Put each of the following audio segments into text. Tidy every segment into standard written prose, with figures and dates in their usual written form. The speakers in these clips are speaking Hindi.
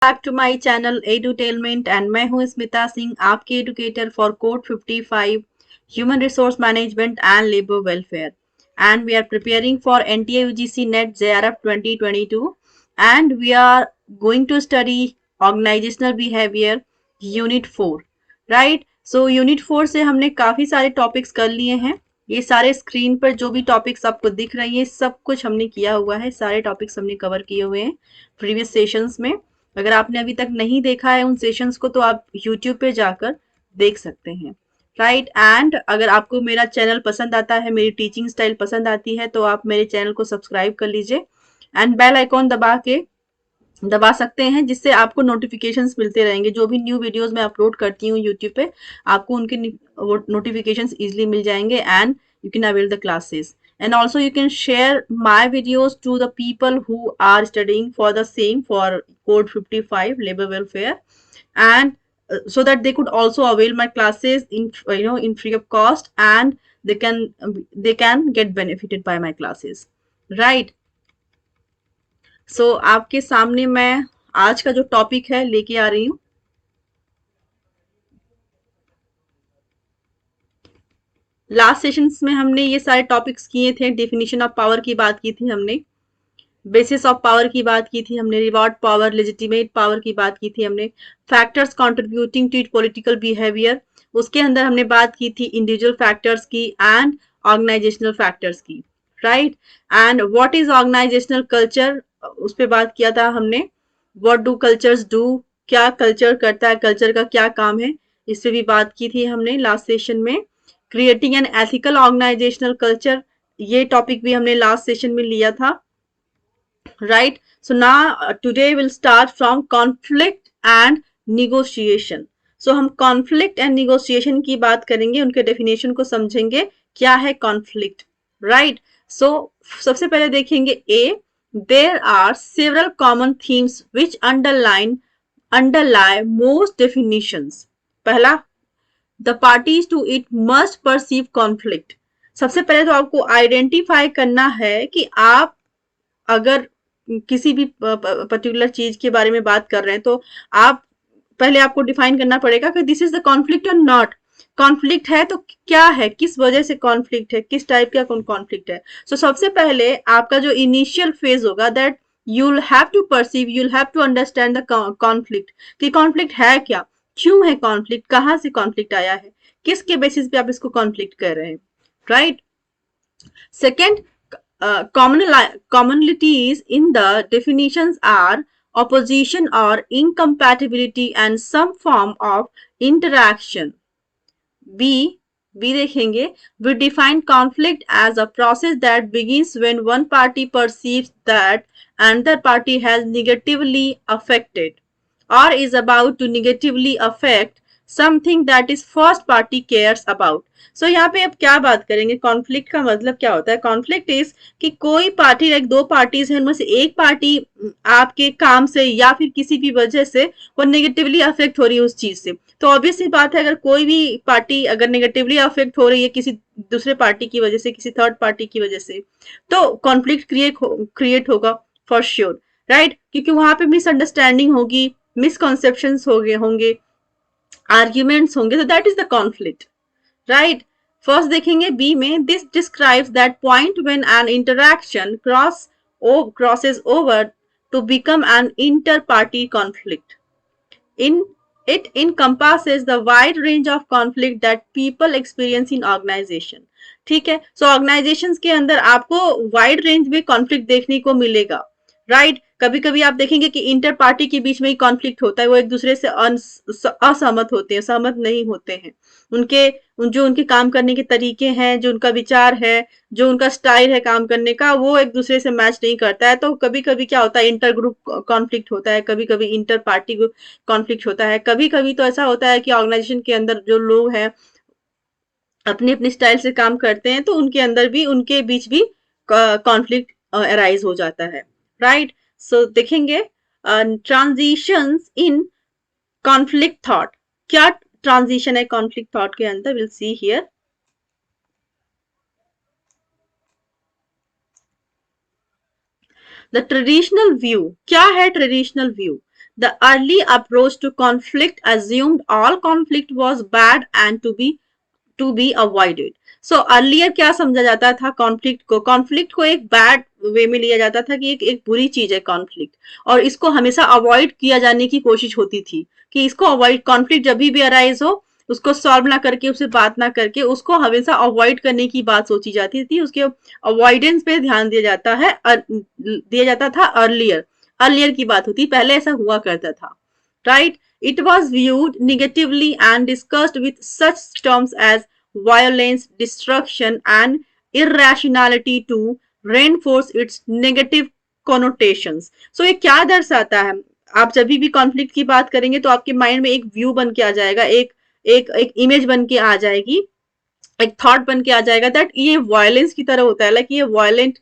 Back to my channel edutainment and मैं हूं स्मिता सिंह, आपकी educator for code 55 human resource management and labour welfare, and we are preparing for NTA UGC NET JRF 2022 and we are going to study organizational behavior unit 4, right? So unit 4 से हमने काफी सारे टॉपिक्स कर लिए हैं। ये सारे स्क्रीन पर जो भी टॉपिक्स आपको दिख रही हैं सब कुछ हमने किया हुआ है, सारे टॉपिक्स हमने कवर किए हुए हैं प्रीवियस सेशंस में। अगर आपने अभी तक नहीं देखा है उन सेशंस को तो आप यूट्यूब पे जाकर देख सकते हैं, राइट? एंड अगर आपको मेरा चैनल पसंद आता है, मेरी टीचिंग स्टाइल पसंद आती है, तो आप मेरे चैनल को सब्सक्राइब कर लीजिए एंड बेल आइकॉन दबा सकते हैं, जिससे आपको नोटिफिकेशंस मिलते रहेंगे। जो भी न्यू वीडियोस मैं अपलोड करती हूँ यूट्यूब पे, आपको उनके नोटिफिकेशंस इजीली मिल जाएंगे and you can avail the classes. And also you can share my videos to the people who are studying for the same, for code 55 labor welfare, and so that they could also avail my classes in in free of cost, and they can get benefited by my classes, right? आपके सामने मैं आज का जो टॉपिक है लेके आ रही हूँ। लास्ट सेशंस में हमने ये सारे टॉपिक्स किए थे। डेफिनेशन ऑफ पावर की बात की थी हमने, बेसिस ऑफ पावर की बात की थी हमने, रिवॉर्ड पावर, लेजिटिमेट पावर की बात की थी हमने, factors contributing to political behaviour, उसके अंदर हमने बात की थी इंडिविजुअल फैक्टर्स की एंड ऑर्गेनाइजेशनल फैक्टर्स की, right? And what is organisational culture, उस पर बात किया था हमने। व्हाट डू कल्चर्स डू, क्या कल्चर करता है, कल्चर का क्या काम है, इस पे भी बात की थी हमने लास्ट सेशन में। Creating an ethical organisational culture, ये टॉपिक भी हमने लास्ट सेशन में लिया था, right? So now today we'll start from conflict and negotiation. So हम conflict and negotiation की बात करेंगे, उनके definition को समझेंगे, क्या है conflict, right? So सबसे पहले देखेंगे A, there are several common themes which underlie most definitions. पहला, the parties to it must perceive conflict. सबसे पहले तो आपको आइडेंटिफाई करना है कि आप अगर किसी भी पर्टिकुलर चीज के बारे में बात कर रहे हैं तो आप पहले आपको डिफाइन करना पड़ेगा कि दिस इज द कॉन्फ्लिक्ट और नॉट। कॉन्फ्लिक्ट है तो क्या है, किस वजह से कॉन्फ्लिक्ट है, किस टाइप का कॉन्फ्लिक्ट है। सबसे पहले आपका जो इनिशियल फेज होगा, that you'll have to perceive, you'll have to understand the conflict, कि कॉन्फ्लिक्ट है क्या, क्यों है कॉन्फ्लिक्ट, कहाँ से कॉन्फ्लिक्ट आया है, किसके बेसिस पे आप इसको कॉन्फ्लिक्ट कर रहे हैं, right? Second, commonalities in the definitions are opposition or incompatibility and some form of interaction. B, B देखेंगे, we define conflict as a process that begins when one party perceives that another party has negatively affected or is about to negatively affect something that is first party cares about. यहाँ पे अब क्या बात करेंगे, कॉन्फ्लिक्ट का मतलब क्या होता है? कॉन्फ्लिक्ट इज कि कोई पार्टी, लाइक दो पार्टीज है, उनमें से एक पार्टी आपके काम से या फिर किसी भी वजह से वो नेगेटिवली अफेक्ट हो रही है उस चीज से। तो ऑब्वियस सी बात है, अगर कोई भी पार्टी अगर नेगेटिवली अफेक्ट हो रही है किसी दूसरे पार्टी की वजह से, किसी थर्ड पार्टी की वजह से, तो कॉन्फ्लिक्ट क्रिएट होगा फॉर श्योर, राइट? क्योंकि वहां पे मिसअंडरस्टैंडिंग होगी, मिसकॉन्सेप्शंस होंगे, आर्ग्यूमेंट्स होंगे, तो that is the conflict, right? First देखेंगे बी में, this describes that point when an interaction crosses over to become an inter-party conflict. It encompasses the wide range of conflict that people experience in organization. ठीक है, ऑर्गेनाइजेशंस के अंदर आपको वाइड रेंज में कॉन्फ्लिक्ट देखने को मिलेगा, राइट? कभी कभी आप देखेंगे कि इंटर पार्टी के बीच में ही कॉन्फ्लिक्ट होता है, वो एक दूसरे से असहमत होते हैं, सहमत नहीं होते हैं। जो उनके काम करने के तरीके हैं, जो उनका विचार है, जो उनका स्टाइल है काम करने का, वो एक दूसरे से मैच नहीं करता है। तो कभी कभी क्या होता है, इंटर ग्रुप कॉन्फ्लिक्ट होता है, कभी कभी इंटर पार्टी कॉन्फ्लिक्ट होता है, कभी कभी तो ऐसा होता है कि ऑर्गेनाइजेशन के अंदर जो लोग हैं अपने अपने स्टाइल से काम करते हैं, तो उनके अंदर भी, उनके बीच भी कॉन्फ्लिक्ट अराइज हो जाता है, राइट? देखेंगे ट्रांजिशंस इन कॉन्फ्लिक्ट थॉट, क्या ट्रांजिशन है कॉन्फ्लिक्ट थॉट के अंदर, will see here. The traditional view, क्या है traditional view? The early approach to conflict assumed all conflict was bad and to be avoided. So earlier क्या समझा जाता था कॉन्फ्लिक्ट को एक बैड वे में लिया जाता था कि एक बुरी चीज है कॉन्फ्लिक्ट, और इसको हमेशा अवॉइड किया जाने की कोशिश होती थी कि इसको अवॉइड, कॉन्फ्लिक्ट जब भी अराइज हो उसको सॉल्व ना करके, उससे बात ना करके, उसको हमेशा अवॉइड करने की बात सोची जाती थी, उसके अवॉइडेंस पे ध्यान दिया जाता था अर्लियर, अर्लियर की बात होती, पहले ऐसा हुआ करता था, right? It was viewed negatively and discussed with such terms as violence, destruction, and irrationality to reinforce its negative connotations. So ये क्या दर्शाता है? आप जब भी कॉन्फ्लिक्ट की बात करेंगे तो आपके माइंड में एक व्यू बन के आ जाएगा, एक इमेज बन के आ जाएगी, एक थॉट बन के आ जाएगा दैट ये वायलेंस की तरह होता है, लाइक ये वायलेंट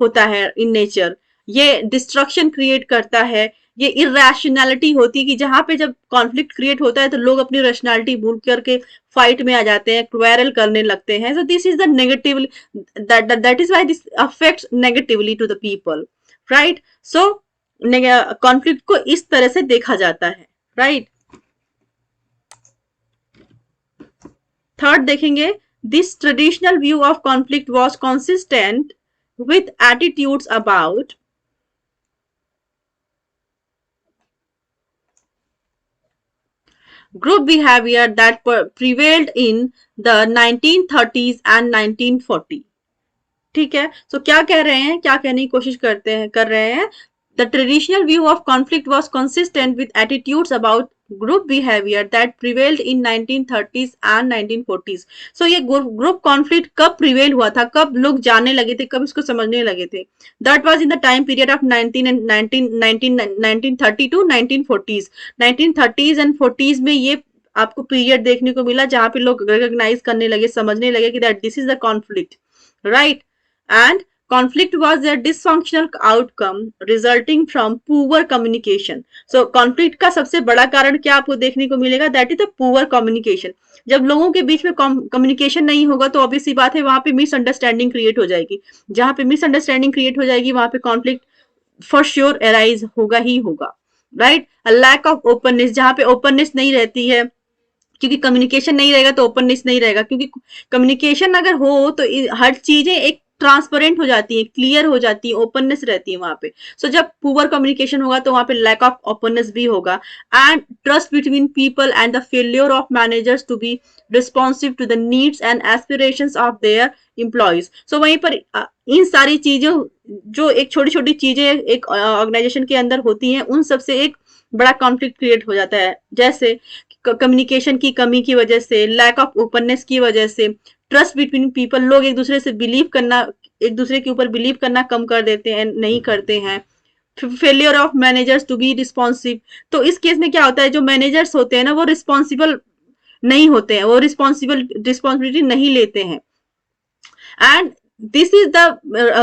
होता है इन नेचर, ये डिस्ट्रक्शन क्रिएट करता है, ये इरेशनैलिटी होती है कि जहां पे जब कॉन्फ्लिक्ट क्रिएट होता है तो लोग अपनी रैशनैलिटी भूल करके फाइट में आ जाते हैं, क्वेरल करने लगते हैं. So this is the negative, that is why this affects negatively to the people, right? So conflict को इस तरह से देखा जाता है, राइट? थर्ड देखेंगे, this traditional view of conflict was consistent with attitudes about group behavior that prevailed in the 1930s and 1940. ठीक है, so क्या कह रहे हैं, क्या कहने की कोशिश कर रहे हैं? The traditional view of conflict was consistent with attitudes about group behavior that prevailed in 1930s and 1940s. So ये group conflict कब prevail हुआ था, कब लोग जानने लगे थे, कब इसको समझने लगे थे? That was in the time period of 1930 to 1940s. 1930s and 40s में ये आपको पीरियड देखने को मिला जहां पे लोग रिकॉग्नाइज करने लगे, समझने लगे कि that this is the conflict, right? And conflict was a dysfunctional outcome resulting from poor communication. So conflict का सबसे बड़ा कारण क्या आपको देखने को मिलेगा? That is the poor communication. जब लोगों के बीच में कम्युनिकेशन नहीं होगा तो ऑब्वियस सी बात है वहां पे मिसअंडरस्टैंडिंग क्रिएट हो जाएगी, जहां पे मिसअंडरस्टैंडिंग क्रिएट हो जाएगी वहां पे कॉन्फ्लिक्ट फॉर श्योर अराइज होगा ही होगा, राइट? लैक ऑफ ओपननेस, जहां पे ओपननेस नहीं रहती है, क्योंकि कम्युनिकेशन नहीं रहेगा तो ओपननेस नहीं रहेगा, क्योंकि कम्युनिकेशन अगर हो तो हर चीजें एक ट्रांसपेरेंट हो जाती है, क्लियर हो जाती है, ओपननेस रहती है वहां पे. सो जब पुअर कम्युनिकेशन होगा तो वहां पे लैक ऑफ ओपननेस भी होगा. And trust between people and the failure of managers to be responsive to the needs and aspirations of their employees. So वहीं पर इन सारी चीजों, जो एक छोटी छोटी चीजें एक ऑर्गेनाइजेशन के अंदर होती हैं, उन सबसे एक बड़ा कॉन्फ्लिक्ट क्रिएट हो जाता है, जैसे कम्युनिकेशन की कमी की वजह से, लैक ऑफ ओपननेस की वजह से, ट्रस्ट बिटवीन पीपल, लोग एक दूसरे से बिलीव करना, एक दूसरे के ऊपर बिलीव करना कम कर देते हैं, नहीं करते हैं. Failure of managers to be responsive, तो इस केस में क्या होता है, जो मैनेजर्स होते हैं ना वो रिस्पॉन्सिबल नहीं होते हैं, वो रिस्पॉन्सिबिलिटी नहीं लेते हैं. And this is the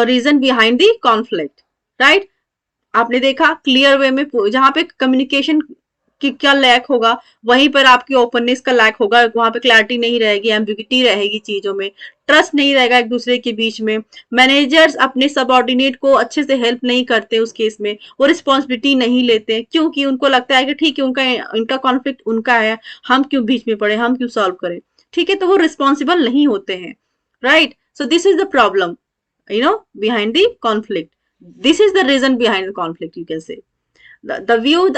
reason behind the conflict, right? आपने देखा क्लियर वे में, जहां पे कम्युनिकेशन कि क्या लैक होगा वहीं पर आपकी ओपननेस का लैक होगा, वहां पे क्लैरिटी नहीं रहेगी, एम्बिग्यूटी रहेगी चीजों में, ट्रस्ट नहीं रहेगा एक दूसरे के बीच में, मैनेजर्स अपने सबऑर्डिनेट को अच्छे से हेल्प नहीं करते, उस केस में वो रिस्पॉन्सिबिलिटी नहीं लेते क्योंकि उनको लगता है कि ठीक है इनका कॉन्फ्लिक्ट उनका है, हम क्यों बीच में पड़े, हम क्यों सॉल्व करें, ठीक है? तो वो रिस्पॉन्सिबल नहीं होते हैं, right? So this is the problem, behind the conflict. This is the reason behind the conflict, you can say. The view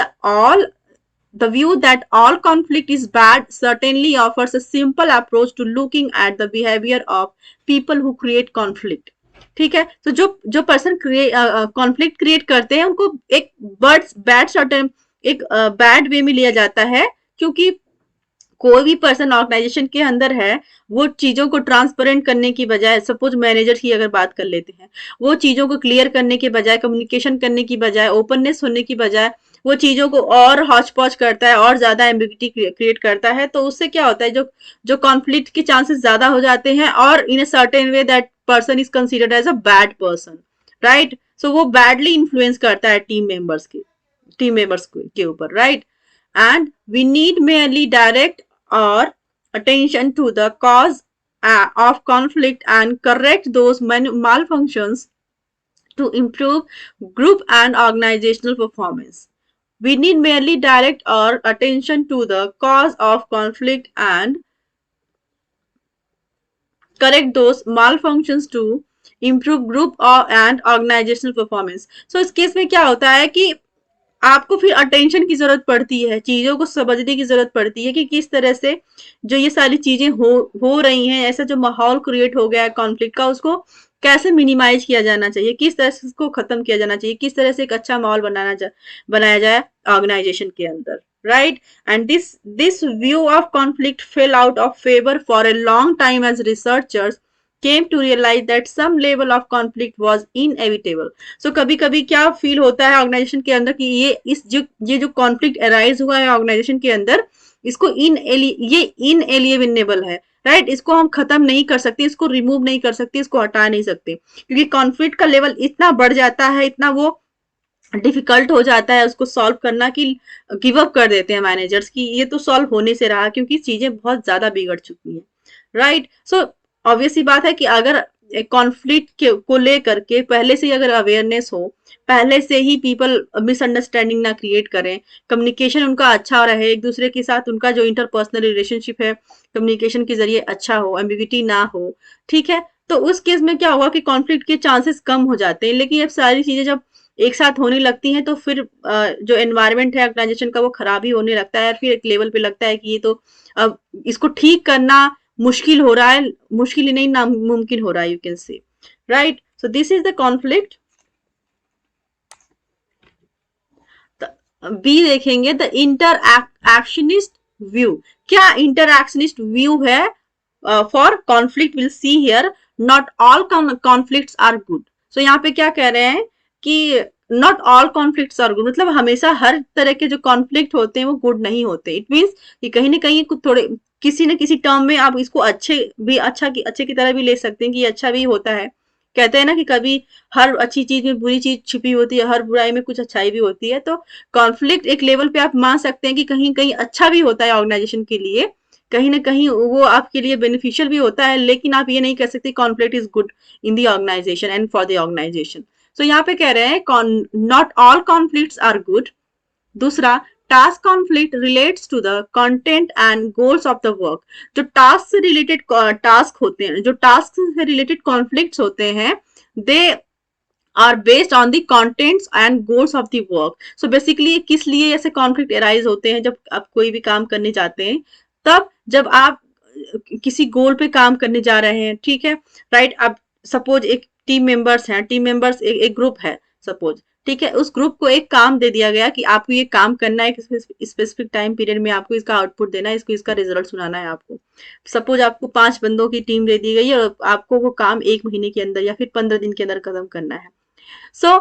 that all conflict is bad certainly offers a simple approach to looking at the behavior of people who create conflict. ठीक है, तो जो पर्सन कॉन्फ्लिक्ट क्रिएट करते हैं उनको एक बैड वे में लिया जाता है, क्योंकि कोई भी पर्सन ऑर्गेनाइजेशन के अंदर है, वो चीजों को ट्रांसपेरेंट करने की बजाय, सपोज मैनेजर की अगर बात कर लेते हैं, वो चीजों को क्लियर करने के बजाय, कम्युनिकेशन करने की बजाय, ओपननेस होने की बजाय वो चीजों को और हॉच पॉच करता है और ज्यादा एम्बिग्यूटी क्रिएट करता है, तो उससे क्या होता है, जो कॉन्फ्लिक्ट के चांसेस ज्यादा हो जाते हैं और in a certain way that person is considered as a bad person, right? So वो बैडली इन्फ्लुएंस करता है टीम मेंबर्स के ऊपर, right? And we need merely direct or attention to the cause of conflict and correct those malfunctions to improve group and organizational performance. We need merely direct our attention to the cause of conflict and correct those malfunctions to improve group and organizational performance. So इस केस में क्या होता है कि आपको फिर अटेंशन की जरूरत पड़ती है, चीजों को समझने की जरूरत पड़ती है कि किस तरह से जो ये सारी चीजें हो रही हैं, ऐसा जो माहौल क्रिएट हो गया है कॉन्फ्लिक्ट का, उसको कैसे मिनिमाइज किया जाना चाहिए, किस तरह से उसको खत्म किया जाना चाहिए, किस तरह से एक अच्छा माहौल बनाया जाए ऑर्गेनाइजेशन के अंदर, right? And this view of conflict fell out of favor for a long time as researchers came to realize that some level of conflict was inevitable. So कभी कभी क्या फील होता है ऑर्गेनाइजेशन के अंदर कि ये जो कॉन्फ्लिक्ट अराइज हुआ है ऑर्गेनाइजेशन के अंदर, इसको ये इनएलिएबल है, राइट? इसको हम खत्म नहीं कर सकते, इसको रिमूव नहीं कर सकते, इसको हटा नहीं सकते, क्योंकि कॉन्फ्लिक्ट का लेवल इतना बढ़ जाता है, इतना वो डिफिकल्ट हो जाता है उसको सॉल्व करना कि गिव अप कर देते हैं मैनेजर्स की ये तो सॉल्व होने से रहा, क्योंकि चीजें बहुत ज्यादा बिगड़ चुकी हैं, राइट? सो ऑब्वियस सी बात है कि अगर कॉन्फ्लिक्ट को लेकर के पहले से ही अगर अवेयरनेस हो, पहले से ही पीपल मिसअंडरस्टैंडिंग ना क्रिएट करें, कम्युनिकेशन उनका अच्छा रहे, एक दूसरे के साथ उनका जो इंटरपर्सनल रिलेशनशिप है कम्युनिकेशन के जरिए अच्छा हो, एम्बिग्युइटी ना हो, ठीक है, तो उस केस में क्या होगा कि कॉन्फ्लिक्ट के चांसेस कम हो जाते हैं। लेकिन अब सारी चीजें जब एक साथ होने लगती हैं तो फिर जो एनवायरनमेंट है ऑर्गेनाइजेशन का वो खराब ही होने लगता है, फिर एक लेवल पे लगता है कि ये तो अब इसको ठीक करना मुश्किल हो रहा है, मुश्किल ही नहीं नामुमकिन हो रहा है, you can say, right? So this is the conflict. B देखेंगे द इंटरएक्शनिस्ट व्यू। क्या इंटरएक्शनिस्ट व्यू है for conflict? Will see here not all conflicts are good. So यहाँ पे क्या कह रहे हैं कि not all conflicts are good, मतलब हमेशा हर तरह के जो कॉन्फ्लिक्ट होते हैं वो गुड नहीं होते। इट मीन्स कि कहीं ना कहीं कुछ थोड़े किसी न किसी टर्म में आप इसको अच्छे की तरह भी ले सकते हैं कि अच्छा भी होता है। कहते हैं ना कि कभी हर अच्छी चीज में बुरी चीज छिपी होती है, हर बुराई में कुछ अच्छाई भी होती है। तो कॉन्फ्लिक्ट एक लेवल पे आप मान सकते हैं कि कहीं कहीं अच्छा भी होता है ऑर्गेनाइजेशन के लिए, कहीं ना कहीं वो आपके लिए बेनिफिशियल भी होता है, लेकिन आप ये नहीं कह सकते conflict is good in the organization and for the organization. So यहाँ पे कह रहे हैं not all conflicts are good. दूसरा, task conflict relates to the content and goals of the work. जो टास्क से रिलेटेड टास्क होते हैं, जो टास्क से रिलेटेड कॉन्फ्लिक्ट्स होते हैं, they are based on the contents and goals of the work. So basically किस लिए ऐसे कॉन्फ्लिक्ट अराइज होते हैं? जब आप कोई भी काम करने जाते हैं, तब जब आप किसी गोल पे काम करने जा रहे हैं, ठीक है, राइट? अब सपोज एक टीम मेंबर्स हैं, टीम मेंबर्स एक ग्रुप है सपोज, ठीक है, उस ग्रुप को एक काम दे दिया गया कि आपको ये काम करना है, स्पेसिफिक टाइम पीरियड में आपको इसका आउटपुट देना है, इसको इसका रिजल्ट सुनाना है आपको। सपोज आपको 5 बंदों की टीम दे दी गई है और आपको वो काम 1 महीने के अंदर या फिर 15 दिन के अंदर खत्म करना है। सो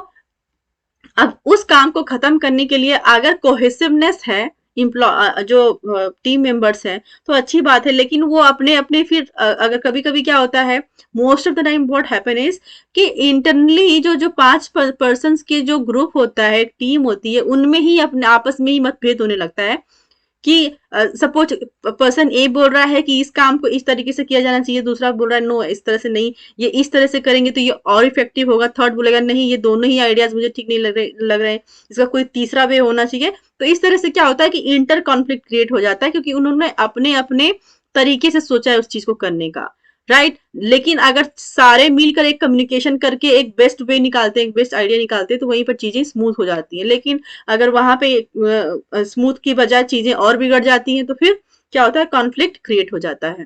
अब उस काम को खत्म करने के लिए अगर कोहेसिवनेस है जो टीम मेंबर्स हैं तो अच्छी बात है, लेकिन वो अपने अपने फिर अगर कभी कभी क्या होता है, most of the time what happen is कि इंटरनली जो 5 पर्सन के जो ग्रुप होता है, टीम होती है, उनमें ही अपने आपस में ही मतभेद होने लगता है कि सपोज पर्सन ए बोल रहा है कि इस काम को इस तरीके से किया जाना चाहिए, दूसरा बोल रहा है नो इस तरह से नहीं, ये इस तरह से करेंगे तो ये और इफेक्टिव होगा, थर्ड बोलेगा नहीं ये दोनों ही आइडियाज मुझे ठीक नहीं लग रहे हैं, इसका कोई तीसरा वे होना चाहिए। तो इस तरह से क्या होता है कि इंटर कॉन्फ्लिक्ट क्रिएट हो जाता है, क्योंकि उन्होंने अपने अपने तरीके से सोचा है उस चीज को करने का, राइट? लेकिन अगर सारे मिलकर एक कम्युनिकेशन करके एक बेस्ट वे निकालते हैं, एक बेस्ट आइडिया निकालते हैं, तो वहीं पर चीजें स्मूथ हो जाती हैं। लेकिन अगर वहां पे स्मूथ की बजाय चीजें और बिगड़ जाती हैं तो फिर क्या होता है, कॉन्फ्लिक्ट क्रिएट हो जाता है।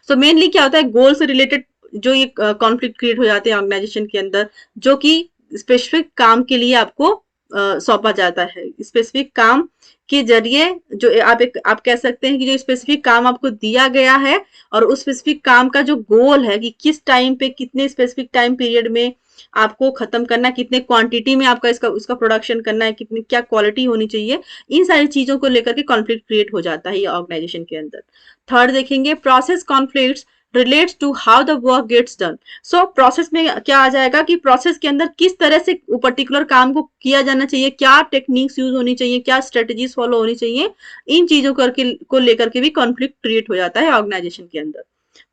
सो मेनली क्या होता है, गोल से रिलेटेड जो ये कॉन्फ्लिक्ट क्रिएट हो जाते हैं ऑर्गेनाइजेशन के अंदर, जो कि स्पेसिफिक काम के लिए आपको सौंपा जाता है, स्पेसिफिक काम के जरिए जो आप कह सकते हैं कि जो स्पेसिफिक काम आपको दिया गया है और उस स्पेसिफिक काम का जो गोल है कि किस टाइम पे कितने स्पेसिफिक टाइम पीरियड में आपको खत्म करना है, कितने क्वांटिटी में आपका उसका प्रोडक्शन करना है, कितनी क्या क्वालिटी होनी चाहिए, इन सारी चीजों को लेकर के कॉन्फ्लिक्ट क्रिएट हो जाता है ये ऑर्गेनाइजेशन के अंदर। थर्ड देखेंगे, process conflicts relates to how the work gets done. So process में क्या आ जाएगा कि प्रोसेस के अंदर किस तरह से पर्टिकुलर काम को किया जाना चाहिए, क्या टेक्निक्स यूज होनी चाहिए, क्या स्ट्रेटेजीज फॉलो होनी चाहिए, इन चीजों को लेकर के भी कॉन्फ्लिक्ट क्रिएट हो जाता है ऑर्गेनाइजेशन के अंदर।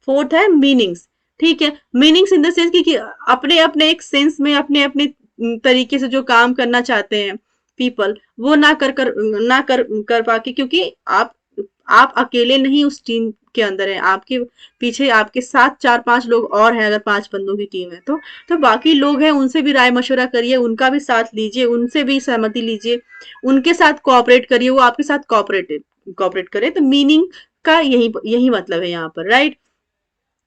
फोर्थ है मीनिंग्स, ठीक है, मीनिंग्स इन द सेंस कि अपने अपने एक सेंस में अपने अपने तरीके से जो काम करना चाहते हैं, पीपल वो ना कर पाके, क्योंकि आप अकेले नहीं उस टीम के अंदर है, आपके पीछे आपके साथ 4-5 लोग और हैं। अगर 5 बंदों की टीम है तो बाकी लोग हैं, उनसे भी राय मशवरा करिए, उनका भी साथ लीजिए, उनसे भी सहमति लीजिए, उनके साथ कोऑपरेट करिए, वो आपके साथ कोऑपरेट करे। तो मीनिंग का यही यही मतलब है यहाँ पर, राइट।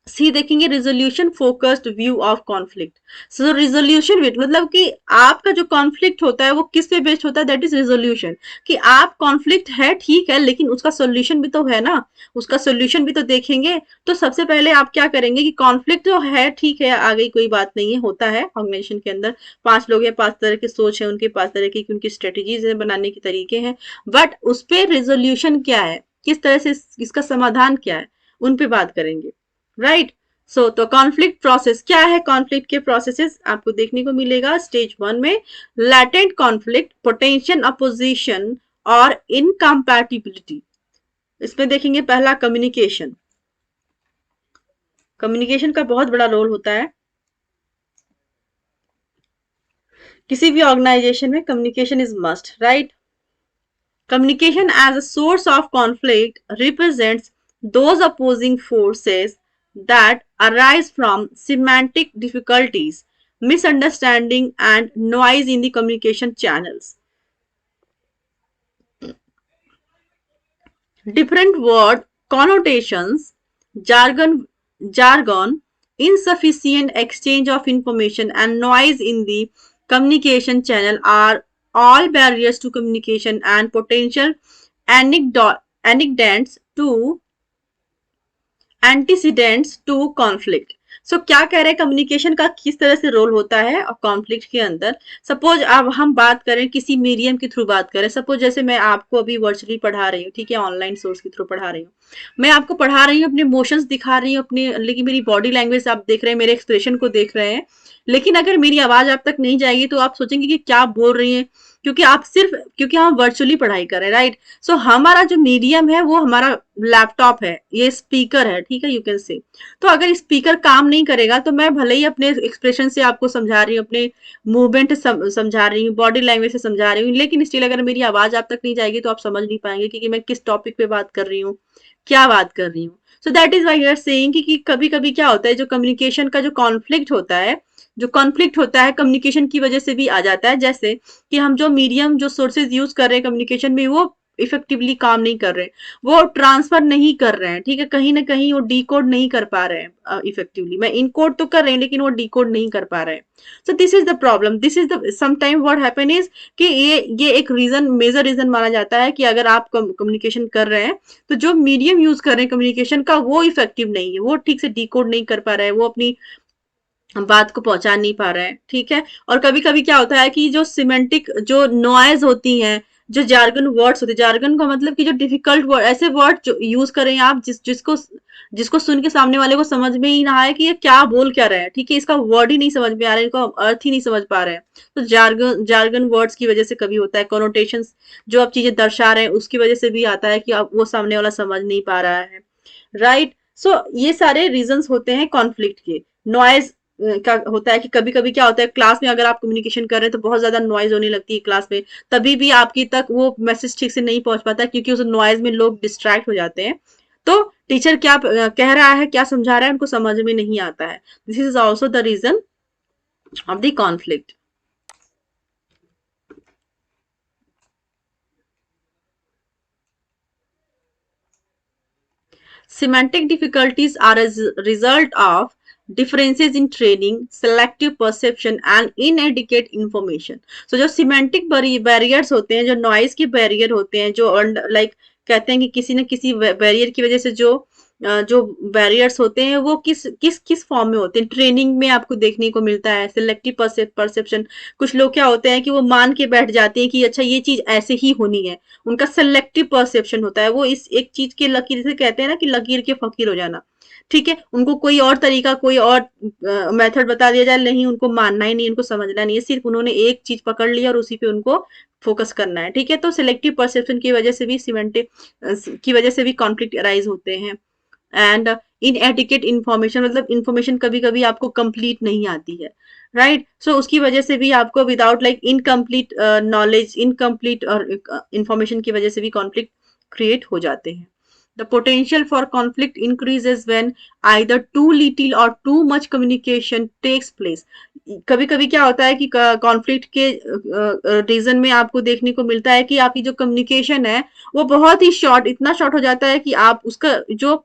सी देखेंगे resolution focused view of conflict. So resolution मतलब कि आपका जो कॉन्फ्लिक्ट होता है वो किस पे बेस्ड होता है, दैट इज रिजोल्यूशन। कि आप कॉन्फ्लिक्ट है ठीक है, लेकिन उसका सोल्यूशन भी तो है ना, उसका सोल्यूशन भी तो देखेंगे। तो सबसे पहले आप क्या करेंगे कि कॉन्फ्लिक्ट जो है ठीक है, आ गई कोई बात नहीं है, होता है ऑर्गेनाइजेशन के अंदर, 5 लोग हैं, 5 तरह की सोच है उनके, 5 तरह की उनकी स्ट्रेटेजीज है, बनाने के तरीके हैं, बट उस पर रिजोल्यूशन क्या है, किस तरह से इसका समाधान क्या है, उन पे बात करेंगे, राइट। सो तो कॉन्फ्लिक्ट प्रोसेस क्या है, कॉन्फ्लिक्ट के प्रोसेसेस आपको देखने को मिलेगा स्टेज 1 में। लैटेंट कॉन्फ्लिक्ट, पोटेंशियल अपोजिशन और इनकम्पैटिबिलिटी। इसमें देखेंगे पहला कम्युनिकेशन। कम्युनिकेशन का बहुत बड़ा रोल होता है किसी भी ऑर्गेनाइजेशन में, communication is must, right. Communication as a source of conflict represents those opposing forces that arise from semantic difficulties, misunderstanding, and noise in the communication channels. Different word connotations, jargon, insufficient exchange of information, and noise in the communication channel are all barriers to communication and potential anecdotes to antecedents to conflict. So क्या कह रहे हैं, कम्युनिकेशन का किस तरह से रोल होता है और कॉन्फ्लिक्ट के अंदर। सपोज अब हम बात करें किसी मीडियम के थ्रू बात करें, सपोज जैसे मैं आपको अभी वर्चुअली पढ़ा रही हूँ, ठीक है, ऑनलाइन सोर्स के थ्रू पढ़ा रही हूँ, मैं आपको पढ़ा रही हूँ, अपने इमोशंस दिखा रही हूँ अपने, लेकिन मेरी बॉडी लैंग्वेज आप देख रहे हैं, मेरे एक्सप्रेशन को देख रहे हैं, लेकिन अगर मेरी आवाज आप तक नहीं जाएगी तो आप सोचेंगे कि क्या बोल रही है, क्योंकि हम वर्चुअली पढ़ाई कर रहे हैं, राइट। सो हमारा जो मीडियम है वो हमारा लैपटॉप है, ये स्पीकर है, ठीक है, यू कैन से। तो अगर स्पीकर काम नहीं करेगा तो मैं भले ही अपने एक्सप्रेशन से आपको समझा रही हूँ, अपने मूवमेंट समझा रही हूँ, बॉडी लैंग्वेज से समझा रही हूँ, लेकिन स्टिल अगर मेरी आवाज आप तक नहीं जाएगी तो आप समझ नहीं पाएंगे कि मैं किस टॉपिक पे बात कर रही हूँ, क्या बात कर रही हूँ। So that is why we are saying कि कभी कभी क्या होता है, जो कम्युनिकेशन का जो कॉन्फ्लिक्ट होता है कम्युनिकेशन की वजह से भी आ जाता है। जैसे कि हम जो मीडियम जो सोर्सेज यूज कर रहे हैं कम्युनिकेशन में वो इफेक्टिवली काम नहीं कर रहे, वो ट्रांसफर नहीं कर रहे हैं, ठीक है, कहीं ना कहीं वो डीकोड नहीं कर पा रहे हैं इफेक्टिवली। मैं इनकोड तो कर रहे हैं लेकिन वो डीकोड नहीं कर पा रहे हैं। So this is the problem, this is the sometime what happen is कि ये एक रीजन, मेजर रीजन माना जाता है कि अगर आप कम्युनिकेशन कर रहे हैं तो जो मीडियम यूज कर रहे हैं कम्युनिकेशन का वो इफेक्टिव नहीं है, वो ठीक से डीकोड नहीं कर पा रहा है, वो अपनी बात को पहुंचा नहीं पा रहे हैं, ठीक है। और कभी कभी क्या होता है कि जो सिमेंटिक जो नॉइज होती हैं, जो जार्गन वर्ड्स होते हैं, जार्गन का मतलब कि जो डिफिकल्ट वर्ड, ऐसे वर्ड जो यूज करें आप जिसको जिसको सुन के सामने वाले को समझ में ही ना आए कि ये क्या बोल क्या रहे हैं, ठीक है, इसका वर्ड ही नहीं समझ में आ रहा है, इनको अर्थ ही नहीं समझ पा रहे हैं। तो जार्गन वर्ड्स की वजह से कभी होता है, कॉनोटेशंस जो आप चीजें दर्शा रहे हैं उसकी वजह से भी आता है कि आप वो सामने वाला समझ नहीं पा रहा है, राइट। सो ये सारे रीजंस होते हैं कॉन्फ्लिक्ट के। नॉइज का होता है कि कभी कभी क्या होता है, क्लास में अगर आप कम्युनिकेशन कर रहे हैं तो बहुत ज्यादा नॉइज होने लगती है क्लास में, तभी भी आपकी तक वो मैसेज ठीक से नहीं पहुंच पाता क्योंकि उस नॉइज में लोग डिस्ट्रैक्ट हो जाते हैं। तो टीचर क्या कह रहा है, क्या समझा रहा है, उनको समझ में नहीं आता है। This is also the reason of the conflict. Semantic difficulties are a result of differences in training, selective perception and inadequate information. So जो semantic barriers होते हैं, जो noise के barrier होते हैं, जो like कहते हैं कि किसी न किसी barrier की वजह से जो बैरियर्स होते हैं वो किस किस किस फॉर्म में होते हैं, ट्रेनिंग में आपको देखने को मिलता है। सिलेक्टिव परसेप्शन, कुछ लोग क्या होते हैं कि वो मान के बैठ जाते हैं कि अच्छा ये चीज ऐसे ही होनी है, उनका सिलेक्टिव परसेप्शन होता है, वो इस एक चीज के लकीर से कहते हैं ना कि लकीर के फकीर हो जाना, ठीक है, उनको कोई और तरीका कोई और मेथड बता दिया जाए, नहीं उनको मानना ही नहीं, उनको समझना नहीं है, सिर्फ उन्होंने एक चीज पकड़ लिया और उसी पे उनको फोकस करना है, ठीक है। तो सिलेक्टिव परसेप्शन की वजह से भी सिमेंटिक की वजह से भी कॉन्फ्लिक्ट अराइज होते हैं। एंड इनएडिक्वेट इंफॉर्मेशन, मतलब इंफॉर्मेशन कभी कभी आपको कंप्लीट नहीं आती है, राइट। सो उसकी वजह से भी आपको without like incomplete knowledge, incomplete और इंफॉर्मेशन की वजह से भी कॉन्फ्लिक्ट क्रिएट हो जाते हैं। The potential for conflict increases when either too little or too much communication takes place. कभी कभी क्या होता है कि कॉन्फ्लिक्ट के रीजन में आपको देखने को मिलता है कि आपकी जो कम्युनिकेशन है वो बहुत ही शॉर्ट, इतना शॉर्ट हो जाता है कि आप उसका जो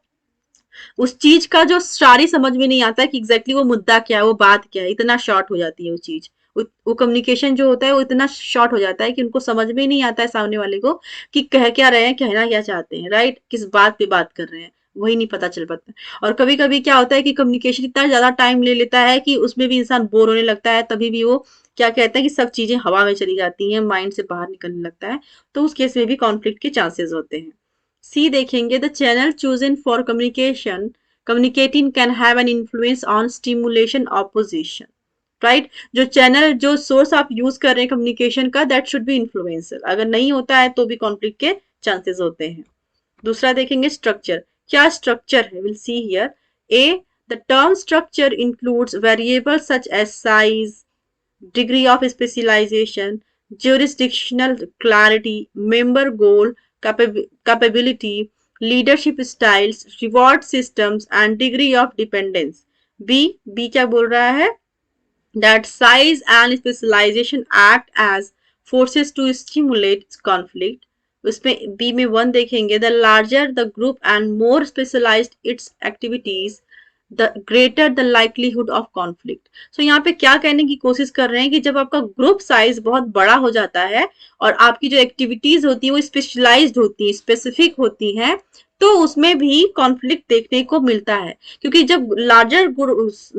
उस चीज का जो सारी समझ में नहीं आता कि एग्जैक्टली वो मुद्दा क्या है, वो बात क्या है, इतना शॉर्ट हो जाती है वो चीज। वो कम्युनिकेशन जो होता है वो इतना शॉर्ट हो जाता है कि उनको समझ में ही नहीं आता है सामने वाले को कि कह क्या रहे हैं, कहना क्या चाहते हैं, राइट, किस बात पे बात कर रहे हैं, वही नहीं पता चल पाता। और कभी कभी क्या होता है कि कम्युनिकेशन इतना ज्यादा टाइम ले लेता है कि उसमें भी इंसान बोर होने लगता है, तभी भी वो क्या कहता है कि सब चीजें हवा में चली जाती हैं, माइंड से बाहर निकलने लगता है। तो उस केस में भी कॉन्फ्लिक्ट के चांसेस होते हैं। सी देखेंगे, the channel chosen for communication communicating can have an influence on stimulation opposition, right. जो चैनल, जो सोर्स आप यूज कर रहे हैं कम्युनिकेशन का, दैट शुड बी इन्फ्लुएंसर। अगर नहीं होता है तो भी कॉन्फ्लिक्ट के चांसेस होते हैं। दूसरा देखेंगे स्ट्रक्चर, क्या स्ट्रक्चर है, will see here. A, the term structure includes variables such as size, degree of specialization, jurisdictional clarity, member goal, capability, leadership styles, reward systems, and degree of dependence. B क्या बोल रहा है? That size and specialization act as forces to stimulate conflict. उसमें बी में वन देखेंगे, the larger the group and more specialized its activities the greater the likelihood of conflict. So यहाँ पे क्या कहने की कोशिश कर रहे हैं कि जब आपका ग्रुप साइज बहुत बड़ा हो जाता है और आपकी जो एक्टिविटीज होती है वो स्पेशलाइज्ड होती है, स्पेसिफिक होती है, तो उसमें भी कॉन्फ्लिक्ट देखने को मिलता है। क्योंकि जब लार्जर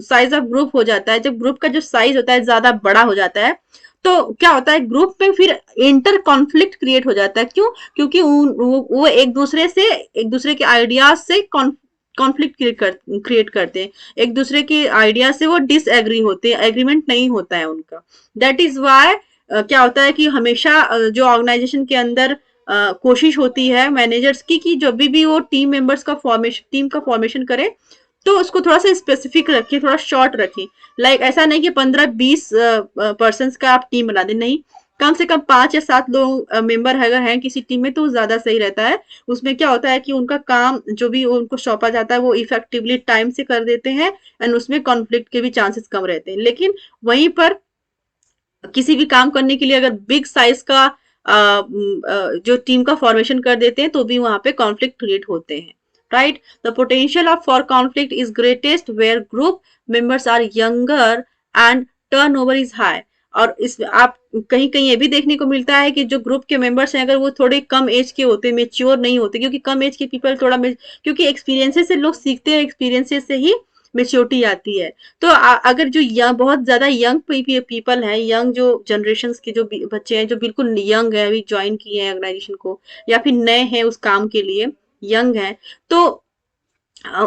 साइज ऑफ ग्रुप हो जाता है, जब ग्रुप का जो साइज होता है ज्यादा बड़ा हो जाता है, तो क्या होता है ग्रुप में फिर इंटर कॉन्फ्लिक्ट क्रिएट हो जाता है। क्यों? क्योंकि वो एक दूसरे के आइडियाज से कॉन्फ्लिक्ट क्रिएट करते हैं, एक दूसरे के आइडिया से वो डिसएग्री होते हैं, एग्रीमेंट नहीं होता है उनका। दैट इज वाई क्या होता है कि हमेशा जो ऑर्गेनाइजेशन के अंदर कोशिश होती है मैनेजर्स की कि जब भी वो टीम का फॉर्मेशन करे तो उसको थोड़ा सा स्पेसिफिक रखें, थोड़ा शॉर्ट रखें। लाइक ऐसा नहीं कि 15-20 पर्सन का आप टीम बना दें, नहीं, कम से कम 5 या 7 लोग मेंबर अगर हैं किसी टीम में तो ज्यादा सही रहता है। उसमें क्या होता है कि उनका काम जो भी उनको सौंपा जाता है वो इफेक्टिवली टाइम से कर देते हैं एंड उसमें कॉन्फ्लिक्ट के भी चांसेस कम रहते हैं। लेकिन वहीं पर किसी भी काम करने के लिए अगर बिग साइज का जो टीम का फॉर्मेशन कर देते हैं तो भी वहां पे कॉन्फ्लिक्ट क्रिएट होते हैं, right. The potential of for conflict is greatest where group members are younger and turnover is high. और इस आप कहीं कहीं ये भी देखने को मिलता है कि जो ग्रुप के मेंबर्स हैं अगर वो थोड़े कम एज के होते, मेच्योर नहीं होते, क्योंकि कम एज के पीपल थोड़ा क्योंकि एक्सपीरियंसेस से लोग सीखते हैं, एक्सपीरियंसेस से ही मेच्योरिटी आती है। तो अगर जो बहुत ज्यादा यंग पीपल हैं, यंग जो जनरेशन के जो बच्चे हैं जो बिल्कुल यंग है, अभी ज्वाइन किए हैं ऑर्गेनाइजेशन को या फिर नए हैं उस काम के लिए, यंग है, तो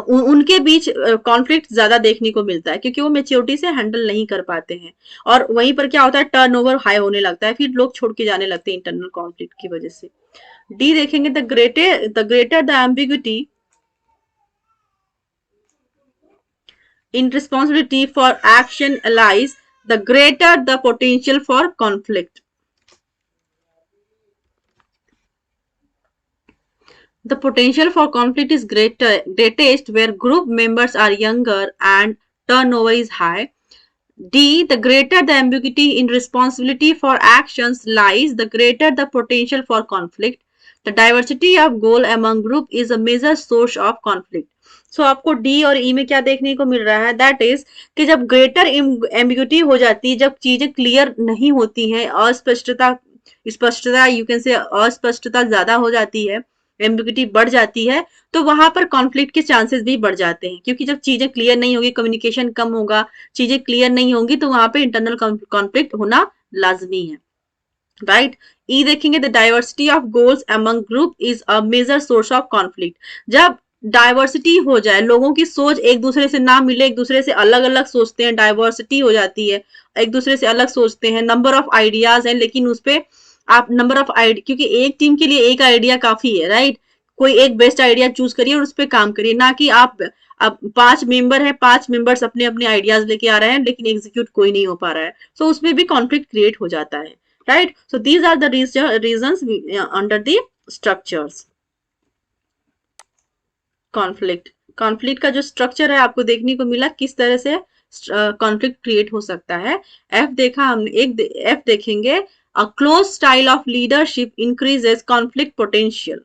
उनके बीच कॉन्फ्लिक्ट ज्यादा देखने को मिलता है क्योंकि वो मेच्योरिटी से हैंडल नहीं कर पाते हैं। और वहीं पर क्या होता है टर्नओवर हाई होने लगता है, फिर लोग छोड़ के जाने लगते हैं इंटरनल कॉन्फ्लिक्ट की वजह से। डी देखेंगे, the greater the ambiguity in responsibility for action lies, the greater the potential for conflict. The potential for conflict is greatest where group members are younger and turnover is high. D, the greater the ambiguity in responsibility for actions lies, the greater the potential for conflict. The diversity of goal among group is a major source of conflict. So आपको डी और ई में क्या देखने को मिल रहा है, दैट इज कि जब ग्रेटर एम्बिग्यूटी हो जाती है, जब चीजें क्लियर नहीं होती हैं, स्पष्टता यू कैन से अस्पष्टता ज्यादा हो जाती है, एम्बिग्यूटी बढ़ जाती है, तो वहां पर कॉन्फ्लिक्ट के चांसेस भी बढ़ जाते हैं। क्योंकि जब चीजें क्लियर नहीं होगी, कम्युनिकेशन कम होगा, चीजें क्लियर नहीं होंगी, तो वहां पे इंटरनल कॉन्फ्लिक्ट होना लाजमी है, राइट। ई देखेंगे, the diversity of goals among group is a major source of conflict. जब डाइवर्सिटी हो जाए, लोगों की सोच एक दूसरे से ना मिले, एक दूसरे से अलग अलग सोचते हैं, डाइवर्सिटी हो जाती है, एक दूसरे से अलग सोचते हैं, नंबर ऑफ आइडियाज हैं लेकिन उस पे आप नंबर ऑफ आइडिया, क्योंकि एक टीम के लिए एक आइडिया काफी है, राइट। कोई एक बेस्ट आइडिया चूज करिए और उस पर काम करिए, ना कि आप अब 5 मेंबर है, 5 मेंबर्स अपने अपने आइडियाज लेके आ रहे हैं लेकिन एग्जीक्यूट कोई नहीं हो पा रहा है, सो उसमें भी कॉन्फ्लिक्ट क्रिएट हो जाता है, right. So these are the reasons under the structures. Conflict, conflict का जो स्ट्रक्चर है आपको देखने को मिला किस तरह से कॉन्फ्लिक्ट क्रिएट हो सकता है। एफ देखा हमने, एफ देखेंगे, a close style of leadership increases conflict potential.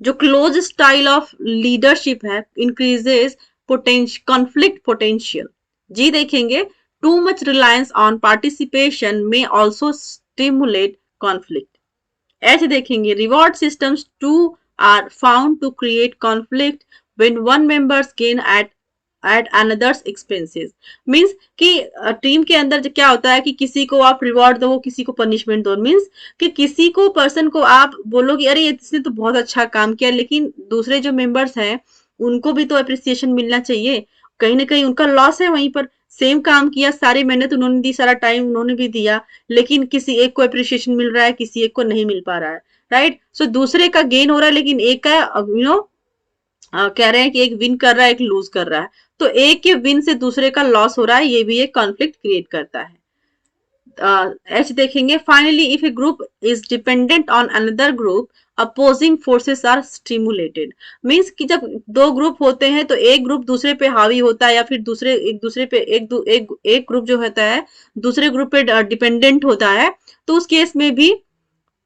जो क्लोज स्टाइल ऑफ लीडरशिप है इंक्रीजेस कॉन्फ्लिक्ट पोटेंशियल। जी देखेंगे, too much reliance on participation में ऑल्सो स्टिमुलेट कॉन्फ्लिक्ट। एच देखेंगे, reward systems too are found to create conflict when one members gain at another's expenses. Means कि टीम के अंदर क्या होता है कि किसी को आप रिवॉर्ड दो, किसी को पनिशमेंट दो। मीन्स कि किसी को पर्सन को आप बोलो कि अरे इसने तो बहुत अच्छा काम किया, लेकिन दूसरे जो मेंबर्स हैं उनको भी तो अप्रिसिएशन मिलना चाहिए, कहीं ना कहीं उनका लॉस है वहीं पर। सेम काम किया, सारी मेहनत उन्होंने दी, सारा टाइम उन्होंने भी दिया, लेकिन किसी एक को अप्रिसिएशन मिल रहा है, किसी एक को नहीं मिल पा रहा है, राइट। सो दूसरे का गेन हो रहा है लेकिन एक का कह रहे हैं कि एक विन कर रहा है, एक लूज कर रहा है, तो एक के विन से दूसरे का लॉस हो रहा है, ये भी एक कॉन्फ्लिक्ट क्रिएट करता है। एच देखेंगे, finally if a group is dependent on another group opposing forces are stimulated. Means कि जब दो ग्रुप होते हैं तो एक ग्रुप दूसरे पे हावी होता है, या फिर दूसरे पे एक ग्रुप जो होता है दूसरे ग्रुप पे डिपेंडेंट होता है, तो उस केस में भी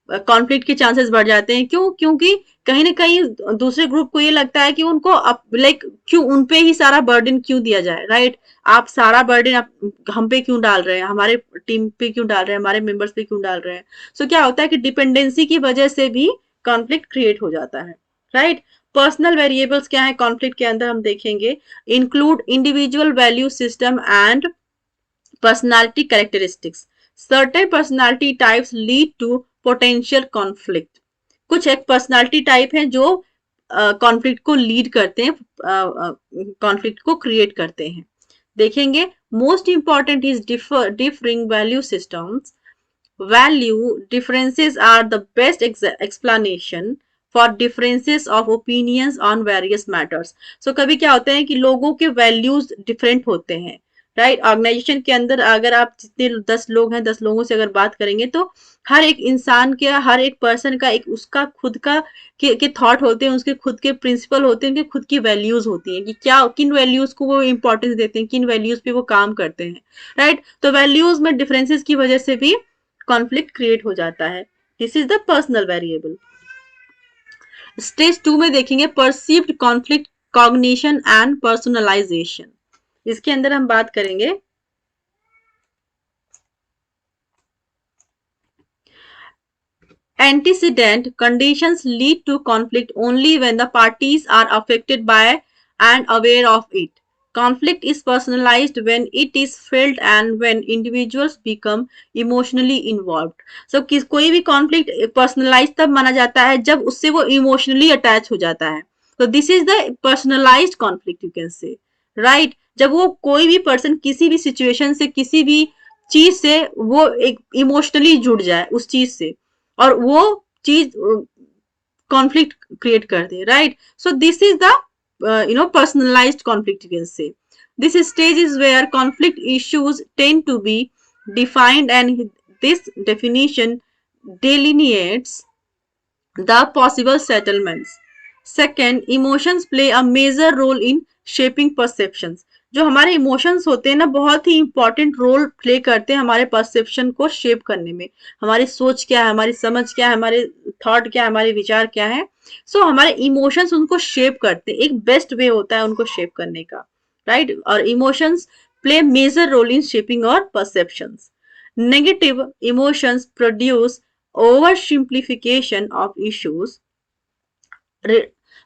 कॉन्फ्लिक्ट के चांसेस बढ़ जाते हैं। क्यों? क्योंकि कहीं ना कहीं दूसरे ग्रुप को ये लगता है कि उनको लाइक क्यों उन पे ही सारा बर्डन क्यों दिया जाए, राइट। आप सारा बर्डन हम पे क्यों डाल रहे हैं, हमारे टीम पे क्यों डाल रहे हैं, हमारे मेंबर्स पे क्यों डाल रहे हैं। सो क्या होता है कि डिपेंडेंसी की वजह से भी कॉन्फ्लिक्ट क्रिएट हो जाता है, राइट। पर्सनल वेरिएबल्स क्या है कॉन्फ्लिक्ट के अंदर, हम देखेंगे, include individual value system and personality characteristics. Certain personality types lead to potential conflict. कुछ एक पर्सनालिटी टाइप है जो कॉन्फ्लिक्ट को लीड करते हैं, कॉन्फ्लिक्ट को क्रिएट करते हैं। देखेंगे, most important is differing value systems. Value differences are the best explanation for differences of opinions on various matters. So कभी क्या होता है कि लोगों के वैल्यूज डिफरेंट होते हैं, राइट। ऑर्गेनाइजेशन के अंदर अगर आप जितने 10 लोग हैं, 10 लोगों से अगर बात करेंगे तो हर एक इंसान के, हर एक पर्सन का एक उसका खुद का के थॉट होते हैं, उसके खुद के प्रिंसिपल होते हैं, उनके खुद की वैल्यूज होती हैं कि क्या किन वैल्यूज को वो इंपॉर्टेंस देते हैं, किन वैल्यूज पे वो काम करते हैं, राइट। तो वैल्यूज में डिफरेंसेस की वजह से भी कॉन्फ्लिक्ट क्रिएट हो जाता है। This is the personal variable. Stage 2 में देखेंगे, perceived conflict, cognition and personalisation. इसके अंदर हम बात करेंगे antecedent conditions lead to conflict only when the parties are affected by and aware of it. Conflict is personalized when it is felt and when individuals become emotionally involved. So कोई भी conflict personalized तब माना जाता है जब उससे वो emotionally attach हो जाता है। So this is the personalized conflict you can say, right? जब वो कोई भी person किसी भी situation से, किसी भी चीज से वो एक इमोशनली जुड़ जाए उस चीज से, और वो चीज कॉन्फ्लिक्ट क्रिएट कर दे, right. So this is the personalized conflict, you can say. This stage is where conflict issues tend to be defined and this definition delineates the possible settlements. Second, emotions play a major role in shaping perceptions. जो हमारे इमोशंस होते हैं ना, बहुत ही इंपॉर्टेंट रोल प्ले करते हैं हमारे परसेप्शन को शेप करने में। हमारी सोच क्या है, हमारी समझ क्या है, हमारे थॉट क्या है, हमारे विचार क्या है। सो हमारे इमोशंस उनको शेप करते हैं, एक बेस्ट वे होता है उनको शेप करने का, राइट। और emotions play major role in shaping our perceptions. Negative emotions produce oversimplification of issues,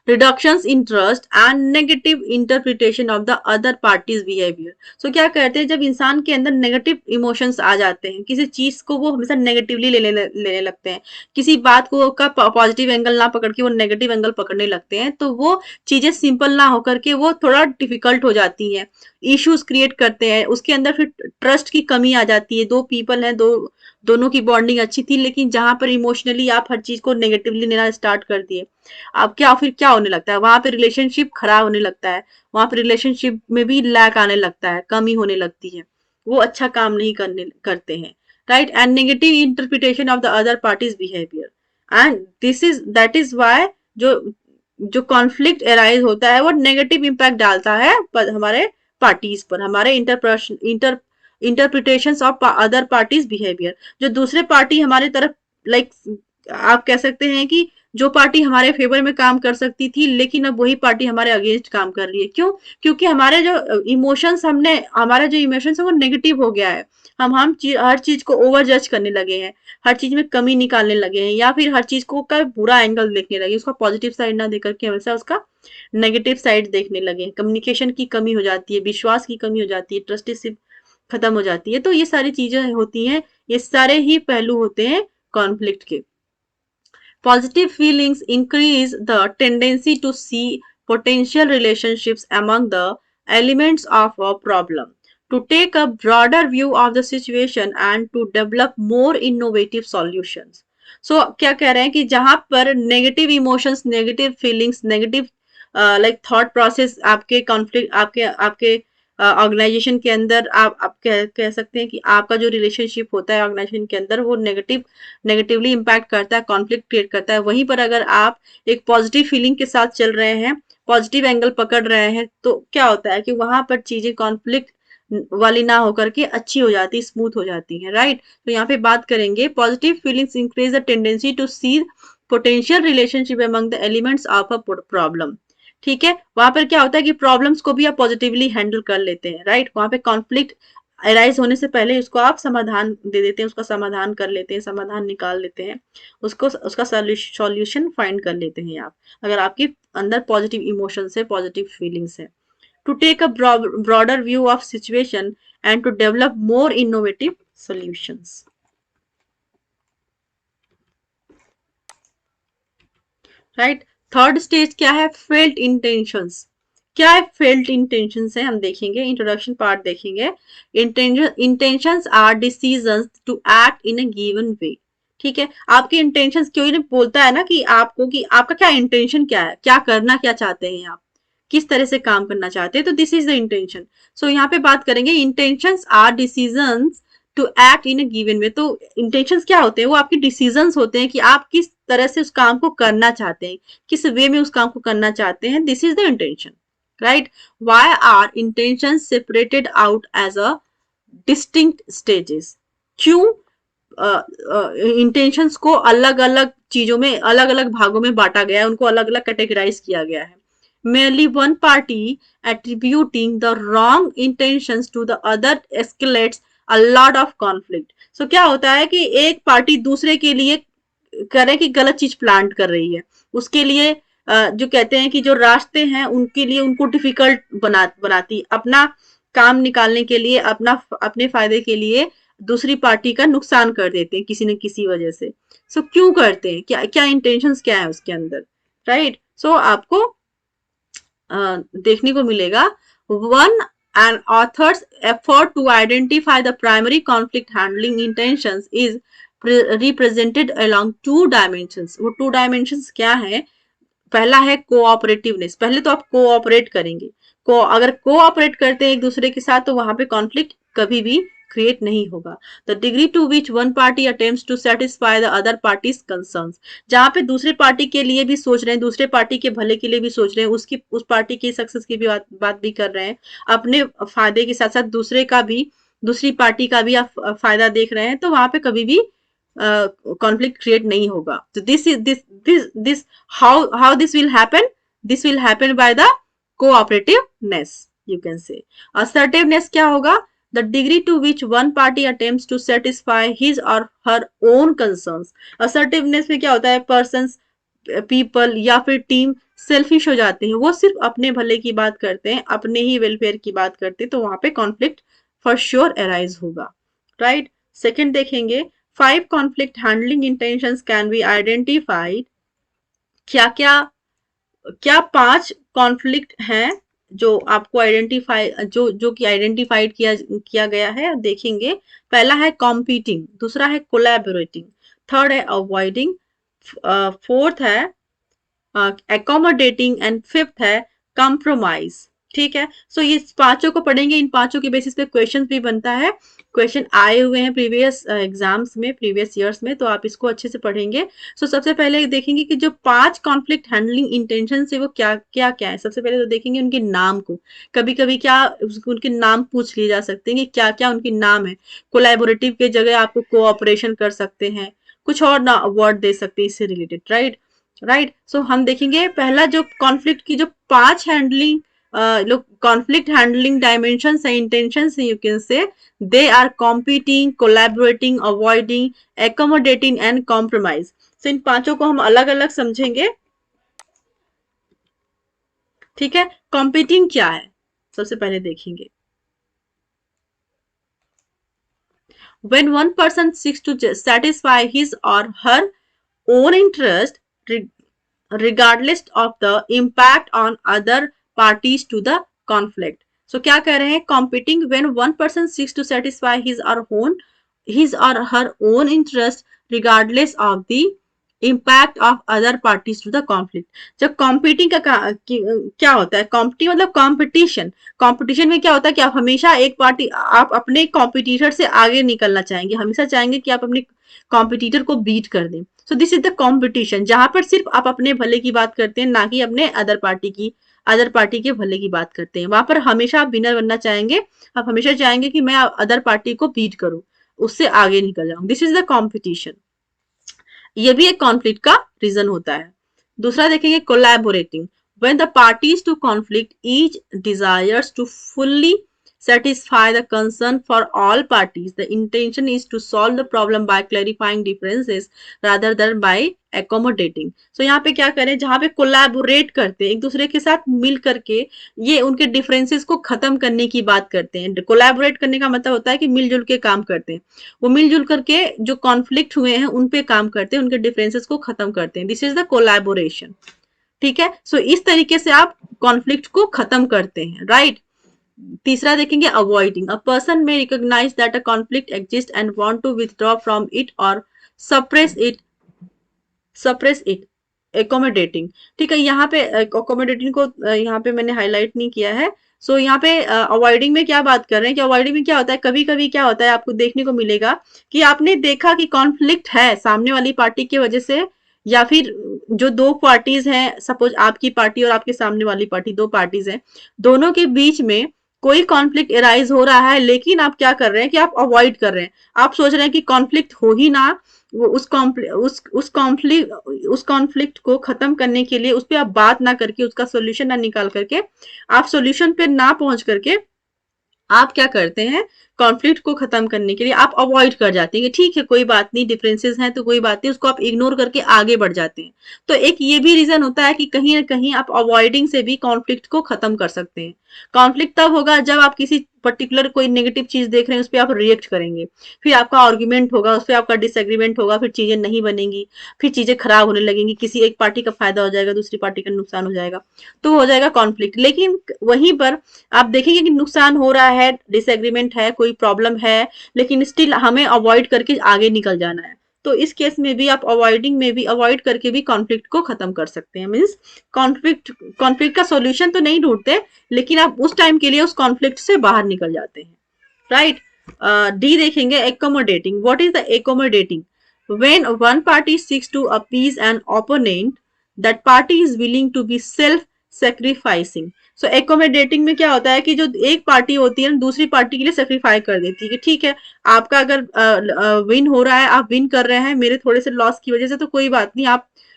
reductions in trust and negative interpretation of the other party's behavior. So क्या करते हैं, जब इंसान के अंदर नेगेटिव इमोशंस आ जाते हैं, किसी चीज को वो हमेशा नेगेटिवली लेने लगते हैं, किसी बात को का पॉजिटिव एंगल ना पकड़ के वो नेगेटिव एंगल पकड़ने लगते हैं, तो वो चीजें सिंपल ना होकर के वो थोड़ा डिफिकल्ट हो जाती हैं, इश्यूज क्रिएट करते हैं, उसके अंदर फिर ट्रस्ट की कमी आ जाती है। दो पीपल हैं, दो दोनों की बॉन्डिंग अच्छी थी, लेकिन जहां पर इमोशनली आप हर चीज को नेगेटिवली लेना स्टार्ट कर दिए, अब क्या फिर क्या होने लगता है, वहां पे रिलेशनशिप खराब होने लगता है, वहां पे रिलेशनशिप में भी लैक आने लगता है, कमी होने लगती है, वो अच्छा काम नहीं करते हैं, right. And negative interpretation of the other party's behaviour, and this is that is why जो जो कॉन्फ्लिक्ट एराइज होता है वो नेगेटिव इम्पैक्ट डालता है हमारे पार्टीज पर, हमारे interpretation of other party's behaviour. जो दूसरे पार्टी हमारे तरफ लाइक आप कह सकते हैं कि जो पार्टी हमारे फेवर में काम कर सकती थी, लेकिन अब वही पार्टी हमारे अगेंस्ट काम कर रही है। क्यों? क्योंकि हमारे जो इमोशंस हमने हमारा जो इमोशंस है वो नेगेटिव हो गया है। हर चीज को ओवर जज करने लगे हैं, हर चीज में कमी निकालने लगे हैं, या फिर हर चीज को का बुरा एंगल देखने लगे, उसका पॉजिटिव साइड ना देकर के हमेशा उसका नेगेटिव साइड देखने लगे हैं। कम्युनिकेशन की कमी हो जाती है, विश्वास की कमी हो जाती है, ट्रस्टीशिप खत्म हो जाती है। तो ये सारी चीजें होती हैं, ये सारे ही पहलू होते हैं कॉन्फ्लिक्ट के। Positive feelings increase the tendency to see potential relationships among the elements of a problem, to take a broader view of the situation and to develop more innovative solutions. So क्या कह रहे हैं कि जहां पर negative emotions, negative feelings, negative like thought process आपके कॉन्फ्लिक्ट आपके आपके ऑर्गेनाइजेशन के अंदर आप कह सकते हैं कि आपका जो रिलेशनशिप होता है ऑर्गेनाइजेशन के अंदर वो नेगेटिवली इम्पैक्ट करता है, कॉन्फ्लिक्ट क्रिएट करता है। वहीं पर अगर आप एक पॉजिटिव फीलिंग के साथ चल रहे हैं, पॉजिटिव एंगल पकड़ रहे हैं, तो क्या होता है कि वहां पर चीजें कॉन्फ्लिक्ट वाली ना होकर के अच्छी हो जाती, स्मूथ हो जाती है, राइट। तो यहाँ पे बात करेंगे positive feelings increase the tendency to see potential relationship among the elements of a problem. ठीक है, वहां पर क्या होता है कि प्रॉब्लम्स को भी आप पॉजिटिवली हैंडल कर लेते हैं, राइट। वहां पे कॉन्फ्लिक्ट अराइज होने से पहले उसको आप समाधान दे देते हैं, उसका समाधान कर लेते हैं, समाधान निकाल लेते हैं, उसको उसका सॉल्यूशन फाइंड कर लेते हैं आप, अगर आपके अंदर पॉजिटिव इमोशंस है, पॉजिटिव फीलिंग्स है। To take a broader view of situation and to develop more innovative solutions, right. Third stage क्या है? Failed intentions. क्या है फेल्ड इंटेंशंस है, हम देखेंगे, इंट्रोडक्शन पार्ट देखेंगे। Intentions are decisions to act in a given way. ठीक है, आपके इंटेंशंस, क्यों नहीं बोलता है ना कि आपको कि आपका क्या इंटेंशन क्या है, क्या करना क्या चाहते हैं आप, किस तरह से काम करना चाहते हैं, तो this is the intention. So यहाँ पे बात करेंगे intentions are decisions to act in a given way. तो इंटेंशंस क्या होते हैं? वो आपके डिसीजंस होते हैं कि आप किस तरह से उस काम को करना चाहते हैं, किस वे में उस काम को करना चाहते हैं, this is the intention, right. Why are intention separated out as a distinct stages? क्यों इंटेंशंस को अलग अलग चीजों में, अलग अलग भागों में बांटा गया है, उनको अलग अलग कैटेगराइज किया गया है। merely one party attributing the wrong intentions to the other escalates a lot of conflict. So क्या होता है कि एक पार्टी दूसरे के लिए करे कि गलत चीज प्लान कर रही है, उसके लिए जो कहते हैं कि जो रास्ते हैं उनके लिए उनको डिफिकल्ट बनाती, अपना काम निकालने के लिए, अपने फायदे के लिए दूसरी पार्टी का नुकसान कर देते हैं किसी न किसी वजह से। सो क्यों करते हैं, क्या क्या इंटेंशंस क्या है उसके अंदर, राइट। सो आपको देखने को मिलेगा one an author's effort to identify the primary conflict handling intentions is represented along two dimensions. वो two dimensions क्या है? पहला है कोऑपरेटिवनेस, पहले तो आप कोऑपरेट करेंगे, अगर कोऑपरेट करते हैं एक दूसरे के साथ तो वहां पे कॉन्फ्लिक्ट कभी भी क्रिएट नहीं होगा। The degree to which one party attempts to satisfy the other party's concerns, जहां पे दूसरे पार्टी के लिए भी सोच रहे हैं, दूसरे पार्टी के भले के लिए भी सोच रहे हैं, उसकी उस पार्टी की सक्सेस की भी बात भी कर रहे हैं, अपने फायदे के साथ साथ दूसरे का भी, दूसरी पार्टी का भी आप फायदा देख रहे हैं, तो वहां पे कभी भी कॉन्फ्लिक्ट क्रिएट नहीं होगा। तो this how this will happen? This will happen by the cooperativeness, you can say. Assertiveness क्या होगा? The degree to which one party attempts to satisfy his or her own concerns. Assertiveness में क्या होता है? persons, people या फिर टीम सेल्फिश हो जाते हैं, वो सिर्फ अपने भले की बात करते हैं, अपने ही वेलफेयर की बात करते हैं, तो वहां पे कॉन्फ्लिक्ट फॉर श्योर अराइज होगा, राइट। सेकंड देखेंगे, 5 conflict handling intentions can be identified. क्या क्या क्या 5 कॉन्फ्लिक्ट हैं जो आपको आइडेंटिफाई जो कि आइडेंटिफाइड किया किया गया है देखेंगे। पहला है कॉम्पीटिंग, दूसरा है कोलैबोरेटिंग, थर्ड है अवॉइडिंग, फोर्थ है एकोमोडेटिंग एंड फिफ्थ है कॉम्प्रोमाइज। ठीक है, सो ये पांचों को पढ़ेंगे, इन पांचों के बेसिस पे क्वेश्चन भी बनता है, क्वेश्चन आए हुए हैं प्रीवियस एग्जाम्स में, प्रीवियस ईयर्स में, तो आप इसको अच्छे से पढ़ेंगे। सो सबसे पहले देखेंगे कि जो 5 कॉन्फ्लिक्ट हैंडलिंग इंटेंशन है वो क्या क्या क्या है। सबसे पहले तो देखेंगे उनके नाम को, कभी कभी क्या उनके नाम पूछ लिए जा सकते हैं कि क्या क्या उनके नाम है। कोलैबोरेटिव के जगह आपको कोऑपरेशन कर सकते हैं, कुछ और ना वर्ड दे सकते हैं इससे रिलेटेड, राइट। राइट, सो हम देखेंगे पहला जो कॉन्फ्लिक्ट की जो 5 हैंडलिंग लोग कॉन्फ्लिक्ट हैंडलिंग डायमेंशन है, इंटेंशन है, you can say they are competing, collaborating, avoiding, accommodating and compromise. So इन पांचों को हम अलग अलग समझेंगे। ठीक है, कॉम्पिटिंग क्या है सबसे पहले देखेंगे। When one person seeks to satisfy his or her own interest, regardless of the impact on other parties to the conflict. So क्या कह रहे हैं, competing when one person seeks to satisfy his or her own interest regardless of the impact of other parties to the conflict. जब competing क्या होता है, competing मतलब competition, कंपटीशन में क्या होता है कि आप हमेशा एक पार्टी, आप अपने कॉम्पिटिटर से आगे निकलना चाहेंगे, हमेशा चाहेंगे कि आप अपने कॉम्पिटिटर को बीट कर दें। सो दिस इज द कंपटीशन, जहां पर सिर्फ आप अपने भले की बात करते हैं, ना कि अपने अदर पार्टी के भले की बात करते हैं। वहां पर हमेशा आप विनर बनना चाहेंगे, आप हमेशा चाहेंगे कि मैं अदर पार्टी को बीट करूं, उससे आगे निकल जाऊं। दिस इज द कॉम्पिटिशन, ये भी एक कॉन्फ्लिक्ट का रीजन होता है। दूसरा देखेंगे collaborating, when the parties to conflict each desires to fully satisfy the concern for all parties, the intention is to solve the problem by clarifying differences rather than by accommodating. So यहाँ पे क्या करें, जहाँ पे कोलैबोरेट करते हैं, एक दूसरे के साथ मिल करके ये उनके डिफरेंसेस को खत्म करने की बात करते हैं। कोलैबोरेट करने का मतलब होता है कि मिलजुल के काम करते हैं, वो मिलजुल करके जो कॉन्फ्लिक्ट हुए हैं उन पे काम करते हैं, उनके डिफरेंसेस को खत्म करते हैं। This is the collaboration. ठीक है, सो इस तरीके से आप कॉन्फ्लिक्ट को खत्म करते हैं, राइट। तीसरा देखेंगे avoiding, a person may recognise that a conflict exist and want to withdraw from it और सप्रेस इट एकोमोडेटिंग। ठीक है, यहाँ पे अकोमोडेटिंग को यहाँ पे मैंने हाईलाइट नहीं किया है। सो यहाँ पे अवॉइडिंग में क्या बात कर रहे हैं कि अवॉइडिंग में क्या होता है, कभी कभी क्या होता है आपको देखने को मिलेगा कि आपने देखा कि कॉन्फ्लिक्ट है सामने वाली पार्टी की वजह से, या फिर जो दो पार्टीज हैं, सपोज आपकी पार्टी और आपके सामने वाली पार्टी, दो पार्टीज हैं, दोनों के बीच में कोई कॉन्फ्लिक्ट एराइज हो रहा है, लेकिन आप क्या कर रहे हैं कि आप अवॉइड कर रहे हैं, आप सोच रहे हैं कि कॉन्फ्लिक्ट हो ही ना, वो उस कॉन्फ्लिक्ट को खत्म करने के लिए उस पर आप बात ना करके, उसका सोल्यूशन ना निकाल करके, आप सोल्यूशन पे ना पहुंच करके आप क्या करते हैं, कॉन्फ्लिक्ट को खत्म करने के लिए आप अवॉइड कर जाते हैं कि ठीक है कोई बात नहीं, डिफरेंसेस हैं तो कोई बात नहीं, उसको आप इग्नोर करके आगे बढ़ जाते हैं। तो एक ये भी रीजन होता है कि कहीं ना कहीं आप अवॉइडिंग से भी कॉन्फ्लिक्ट को खत्म कर सकते हैं। कॉन्फ्लिक्ट तब होगा जब आप किसी पर्टिकुलर कोई नेगेटिव चीज देख रहे हैं, उस पर आप रिएक्ट करेंगे, फिर आपका आर्ग्यूमेंट होगा, उस पर आपका डिसएग्रीमेंट होगा, फिर चीजें नहीं बनेंगी, फिर चीजें खराब होने लगेंगी, किसी एक पार्टी का फायदा हो जाएगा, दूसरी पार्टी का नुकसान हो जाएगा, तो हो जाएगा कॉन्फ्लिक्ट। लेकिन वहीं पर आप देखेंगे कि नुकसान हो रहा है, डिसएग्रीमेंट है, कोई प्रॉब्लम है, लेकिन स्टिल हमें अवॉइड करके आगे निकल जाना है। तो इस केस में भी आप अवॉइडिंग में भी अवॉइड करके भी कॉन्फ्लिक्ट को खत्म कर सकते हैं। मीन्स कॉन्फ्लिक्ट का सॉल्यूशन तो नहीं ढूंढते, लेकिन आप उस टाइम के लिए उस कॉन्फ्लिक्ट से बाहर निकल जाते हैं, राइट। डी देखेंगे accommodating, what is the accommodating, when one party seeks to appease an opponent, that party is willing to be self sacrificing. So accommodating में क्या होता है कि जो एक पार्टी होती है दूसरी पार्टी के लिए सेक्रीफाई कर देती है कि ठीक है, आपका अगर विन हो रहा है, आप विन कर रहे हैं मेरे थोड़े से लॉस की वजह से, तो कोई बात नहीं,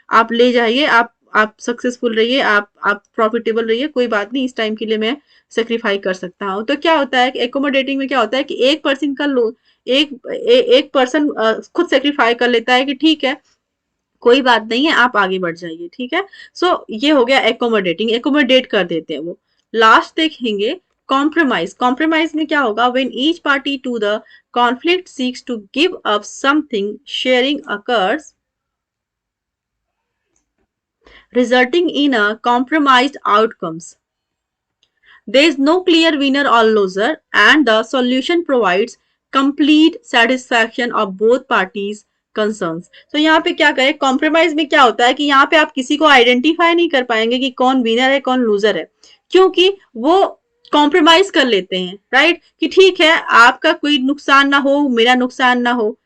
आप ले जाइए, आप सक्सेसफुल रहिए, आप प्रॉफिटेबल रहिए, कोई बात नहीं, इस टाइम के लिए मैं सेक्रीफाई कर सकता हूँ। तो क्या होता है कि एकोमोडेटिंग में क्या होता है कि एक पर्सन का लो एक पर्सन खुद सेक्रीफाई कर लेता है कि ठीक है कोई बात नहीं है, आप आगे बढ़ जाइए। ठीक है, सो ये हो गया एकोमोडेटिंग, एकोमोडेट कर देते हैं वो। लास्ट देखेंगे कॉम्प्रोमाइज, कॉम्प्रोमाइज में क्या होगा, when each party to the conflict seeks to give up something, sharing occurs resulting in a compromised outcomes. there is no clear winner or loser and the solution provides complete satisfaction of both parties concerns. तो यहाँ पे क्या करें, कॉम्प्रोमाइज में क्या होता है कि यहाँ पे आप किसी को आइडेंटिफाई नहीं कर पाएंगे कि कौन विनर है कौन लूजर है, क्योंकि वो कॉम्प्रोमाइज कर लेते हैं, राइट, कि ठीक है आपका कोई नुकसान ना हो मेरा नुकसान ना हो,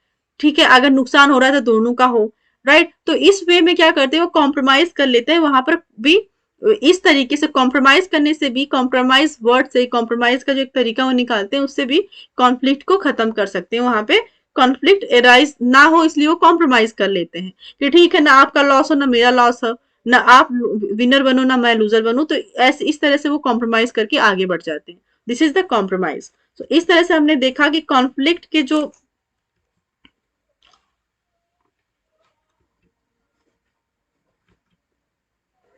ठीक है, अगर नुकसान हो रहा है तो दोनों का हो, राइट। तो इस वे में क्या करते हैं वो कॉम्प्रोमाइज कर लेते हैं, वहां पर भी इस तरीके से कॉम्प्रोमाइज करने से भी, कॉम्प्रोमाइज वर्ड से कॉम्प्रोमाइज का जो एक तरीका वो निकालते हैं उससे भी कॉन्फ्लिक्ट को खत्म कर सकते हैं, वहां पे कॉन्फ्लिक्ट एराइज ना हो इसलिए वो कॉम्प्रोमाइज कर लेते हैं कि ठीक है ना आपका लॉस हो ना मेरा लॉस हो, ना आप विनर बनो ना मैं लूजर बनूं, तो ऐसे इस तरह से वो कॉम्प्रोमाइज करके आगे बढ़ जाते हैं। This is the compromise. तो इस तरह से हमने देखा कि कॉन्फ्लिक्ट के जो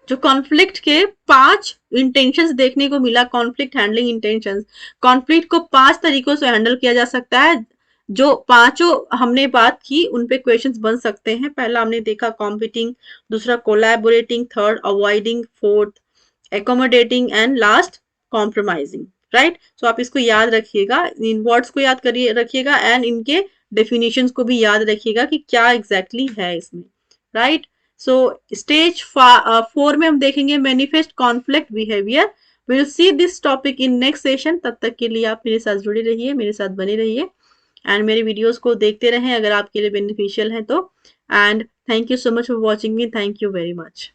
कॉन्फ्लिक्ट के 5 इंटेंशंस देखने को मिला, कॉन्फ्लिक्ट हैंडलिंग इंटेंशंस, कॉन्फ्लिक्ट को 5 तरीकों से हैंडल किया जा सकता है, जो पांचों हमने बात की उन पे क्वेश्चंस बन सकते हैं। पहला हमने देखा कॉम्पिटिंग, दूसरा collaborating, third avoiding, fourth accommodating and last compromising, right. So आप इसको याद रखिएगा, इन वर्ड्स को याद करिए रखिएगा एंड इनके डेफिनेशंस को भी याद रखिएगा कि क्या एग्जैक्टली है इसमें, राइट। सो स्टेज 4 में हम देखेंगे manifest conflict behaviour. Will see this topic in next session. तब तक के लिए आप मेरे साथ जुड़े रहिए, मेरे साथ बने रहिए एंड मेरे वीडियोस को देखते रहें अगर आपके लिए बेनिफिशियल है तो। And thank you so much for watching me, thank you very much.